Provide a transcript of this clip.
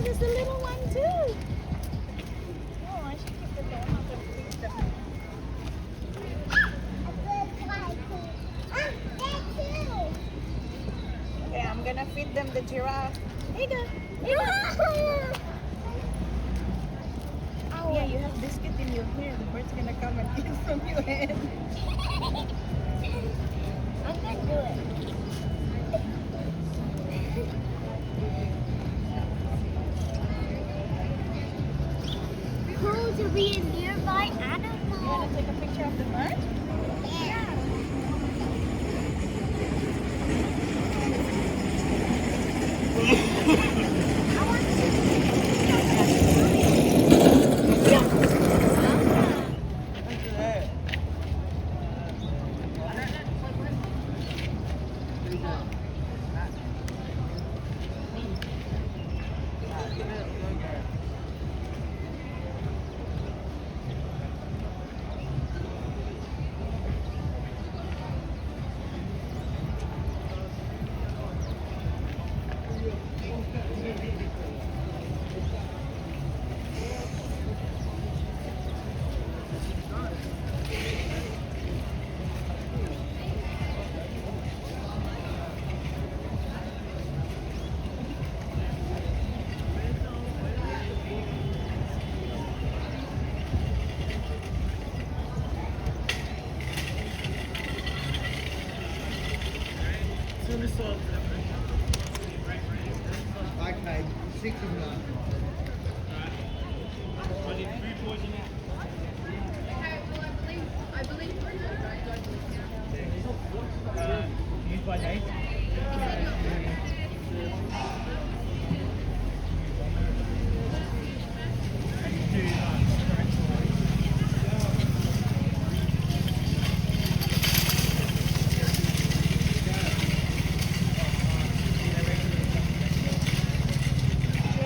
there's a little one too. Oh, I should keep the door. I'm not gonna feed them. Okay, I'm gonna feed them the giraffe. Hey, go. Yeah, you have biscuit in your hair. The bird's gonna come and eat from your head. I'm gonna do it. Cool to be a nearby You animal. wanna take a picture of the bird? Okay, 6 of them. I need food poisoning.